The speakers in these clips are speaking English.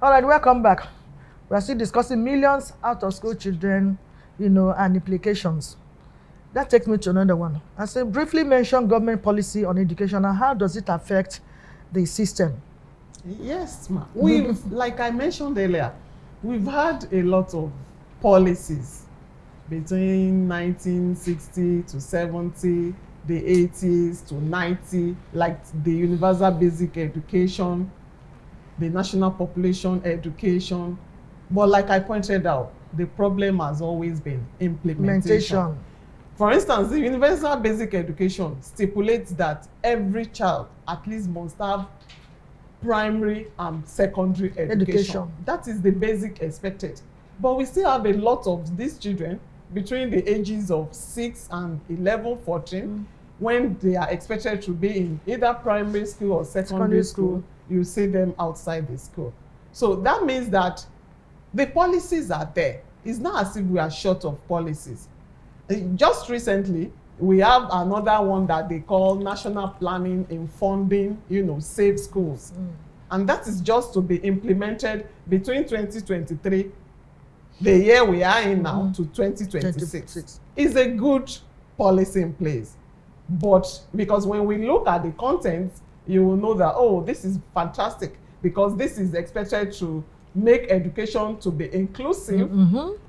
All right, welcome back. We are still discussing millions out of school children, and implications. That takes me to another one. I say briefly mention government policy on education and how does it affect the system? Yes, ma'am. Like I mentioned earlier, we've had a lot of policies between 1960 to 70, the 80s to 90, like the universal basic education, the national population education. But like I pointed out, the problem has always been implementation. For instance, the universal basic education stipulates that every child at least must have primary and secondary education. That is the basic expected. But we still have a lot of these children between the ages of 6 and 11, 14, when they are expected to be in either primary school or secondary school, you see them outside the school. So that means that the policies are there. It's not as if we are short of policies. Just recently, we have another one that they call national planning in funding, safe schools. And that is just to be implemented between 2023, the year we are in now, to 2026. It's a good policy in place. But because when we look at the content, you will know that, oh, this is fantastic, because this is expected to make education to be inclusive,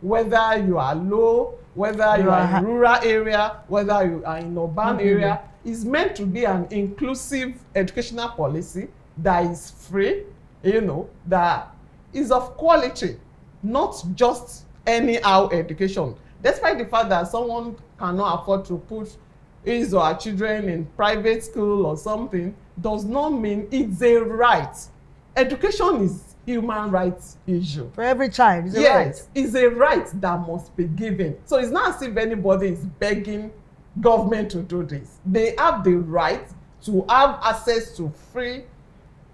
whether you are low, whether you are in rural area, whether you are in urban area. Is meant to be an inclusive educational policy that is free, that is of quality, not just anyhow education. Despite the fact that someone cannot afford to put his or her children in private school or something, does not mean it's a right. Education is human rights issue. For every child, it's a right. Yes, it's a right that must be given. So it's not as if anybody is begging government to do this. They have the right to have access to free,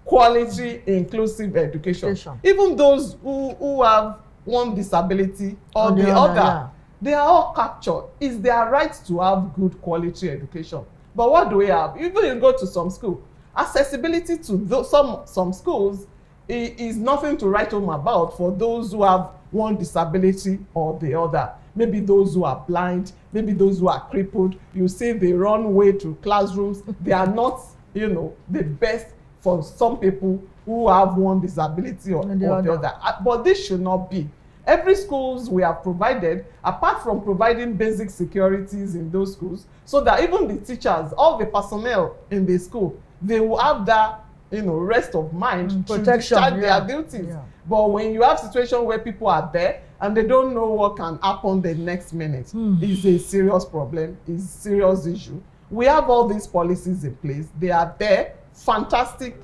quality, inclusive education. Even those who have one disability or the other, they are all captured. It's their right to have good quality education. But what do we have? Even you go to some school, accessibility to some schools is nothing to write home about for those who have one disability or the other. Maybe those who are blind, maybe those who are crippled. You see they run way to classrooms. They are not, the best for some people who have one disability or the other. But this should not be. Every schools we have provided, apart from providing basic securities in those schools, so that even the teachers, all the personnel in the school, they will have that, rest of mind to discharge their duties. But when you have situation where people are there and they don't know what can happen the next minute, it's a serious problem, it's a serious issue. We have all these policies in place. They are there, fantastic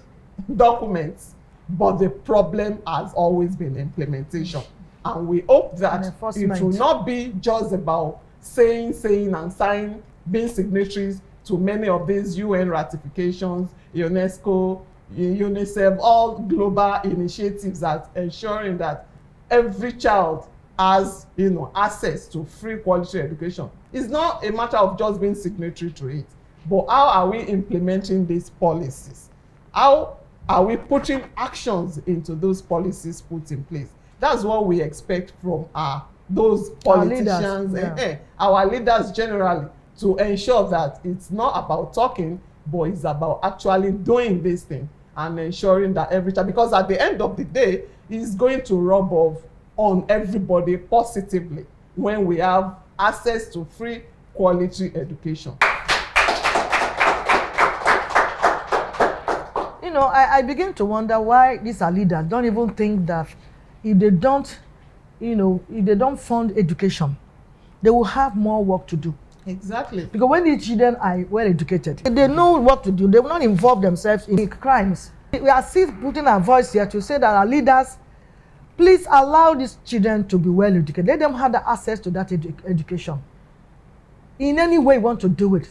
documents, but the problem has always been implementation. And we hope that it will not be just about saying and signing, being signatories to many of these UN ratifications, UNESCO, UNICEF, all global initiatives that ensuring that every child has, access to free quality education. It's not a matter of just being signatory to it, but how are we implementing these policies? How are we putting actions into those policies put in place? That's what we expect from those politicians, our leaders generally, to ensure that it's not about talking, but it's about actually doing this thing and ensuring that every child, because at the end of the day, it's going to rub off on everybody positively when we have access to free quality education. I begin to wonder why these leaders don't even think that if they don't fund education, they will have more work to do. Exactly. Because when the children are well educated, they know what to do. They will not involve themselves in crimes. We are still putting our voice here to say that our leaders, please allow these children to be well educated. Let them have the access to that education. In any way you want to do it,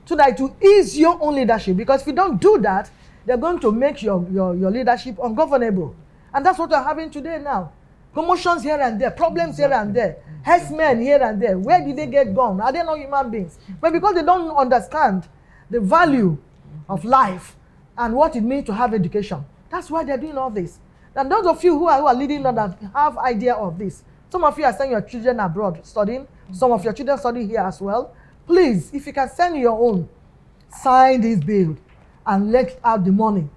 so that it will ease your own leadership. Because if you don't do that, they're going to make your leadership ungovernable. And that's what we're having today now. Promotions here and there, problems here and there, herdsmen here and there. Where did they get gone? Are they not human beings? But because they don't understand the value of life and what it means to have education, that's why they're doing all this. And those of you who are leading that have idea of this, some of you are sending your children abroad studying, some of your children study here as well. Please, if you can send your own, sign this bill and let out the money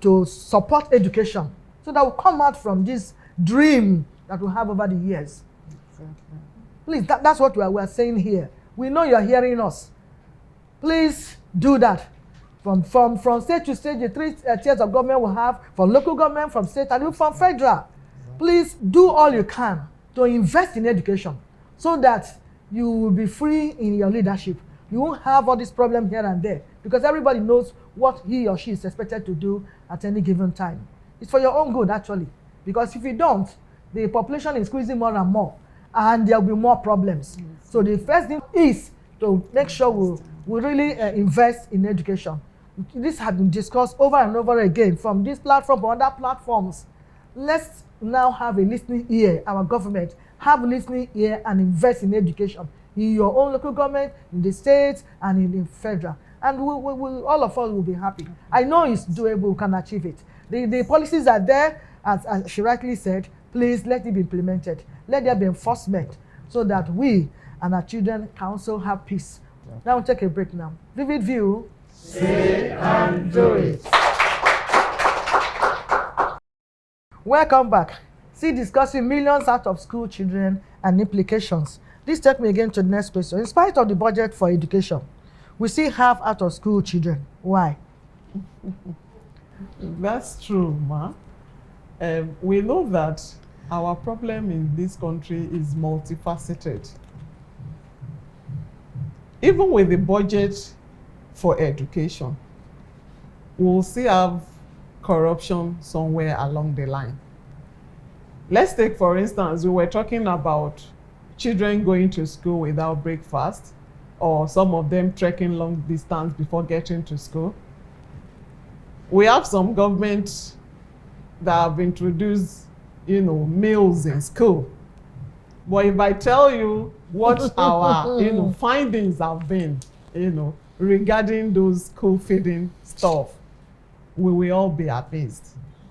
to support education, so that will come out from this dream that we have over the years. Exactly. Please, that's what we are saying here. We know you are hearing us. Please do that. From state to state, the 3 tiers of government will have, from local government, from state, and even from federal. Please do all you can to invest in education so that you will be free in your leadership. You won't have all this problem here and there, because everybody knows what he or she is expected to do at any given time. It's for your own good, actually, because if you don't, the population is squeezing more and more, and there will be more problems. Yes. So the first thing is to make sure we really invest in education. This has been discussed over and over again from this platform or other platforms. Let's now have a listening ear. Our government have a listening ear and invest in education in your own local government, in the states, and in the federal. And all of us will be happy. I know it's doable, we can achieve it. The policies are there, as she rightly said. Please let it be implemented. Let there be enforcement so that we and our children can also have peace. Yeah. Now we'll take a break now. Vivid View. Say and do it. Welcome back. Still discussing millions out of school children and implications. This takes me again to the next question. In spite of the budget for education, we still have out of school children. Why? That's true, Ma. We know that our problem in this country is multifaceted. Even with the budget for education, we'll still have corruption somewhere along the line. Let's take, for instance, we were talking about children going to school without breakfast, or some of them trekking long distance before getting to school. We have some governments that have introduced, meals in school. But if I tell you what our, findings have been, regarding those school feeding stuff, we will all be amazed.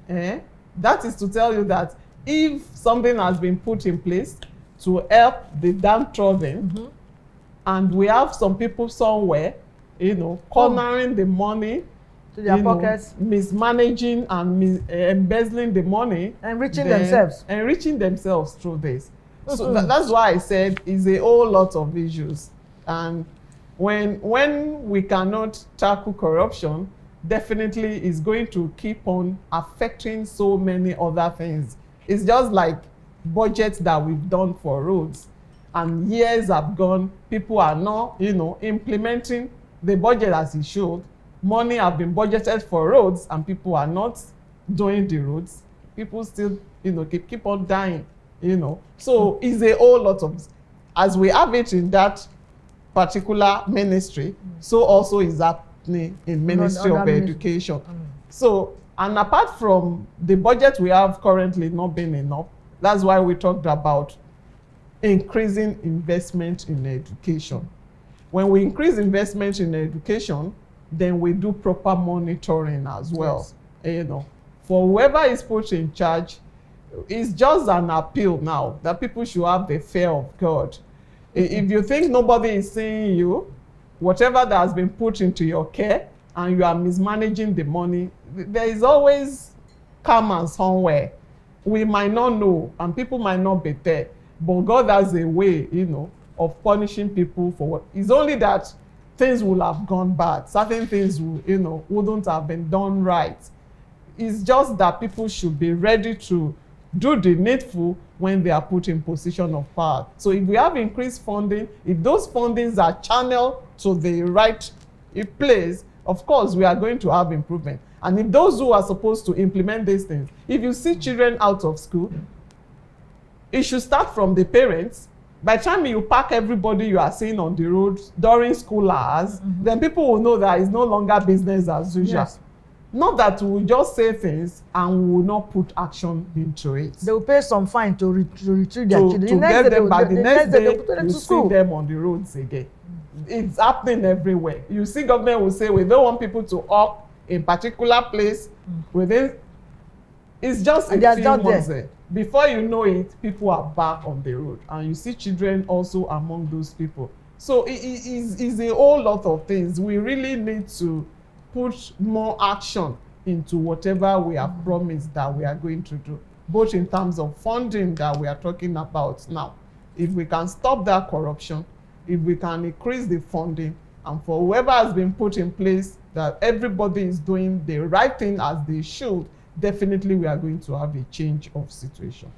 That is to tell you that if something has been put in place to help the downtrodden, and we have some people somewhere, cornering the money to their pockets, mismanaging and embezzling the money, enriching themselves through this. So that's why I said it's a whole lot of issues. And when we cannot tackle corruption, definitely it's going to keep on affecting so many other things. It's just like budgets that we've done for roads, and years have gone, people are not, implementing the budget as it should. Money have been budgeted for roads, and people are not doing the roads. People still, keep on dying, So it's a whole lot of, as we have it in that particular ministry, so also is happening in Ministry of Education. So, and apart from the budget we have currently not being enough, that's why we talked about increasing investment in education. When we increase investment in education, then we do proper monitoring as well. Yes. For whoever is put in charge, it's just an appeal now that people should have the fear of God. If you think nobody is seeing you, whatever that has been put into your care, and you are mismanaging the money, there is always karma somewhere. We might not know, and people might not be there, but God has a way, of punishing people for what. It's only that things will have gone bad. Certain things will, wouldn't have been done right. It's just that people should be ready to do the needful when they are put in position of power. So if we have increased funding, if those fundings are channeled to the right place, of course, we are going to have improvement. And if those who are supposed to implement these things, if you see children out of school, it should start from the parents. By the time you pack everybody you are seeing on the road during school hours, then people will know that it's no longer business as usual. Yes. Not that we will just say things and we will not put action into it. They will pay some fine to retrieve their children. To get them back. The next day, you see them on the roads again. It's happening everywhere. You see government will say, we don't want people to walk in particular place within It's just And they a are few not months there. there. Before you know it, people are back on the road, and you see children also among those people. So it is a whole lot of things. We really need to put more action into whatever we have promised that we are going to do, both in terms of funding that we are talking about now. If we can stop that corruption, if we can increase the funding, and for whoever has been put in place, that everybody is doing the right thing as they should, definitely we are going to have a change of situation.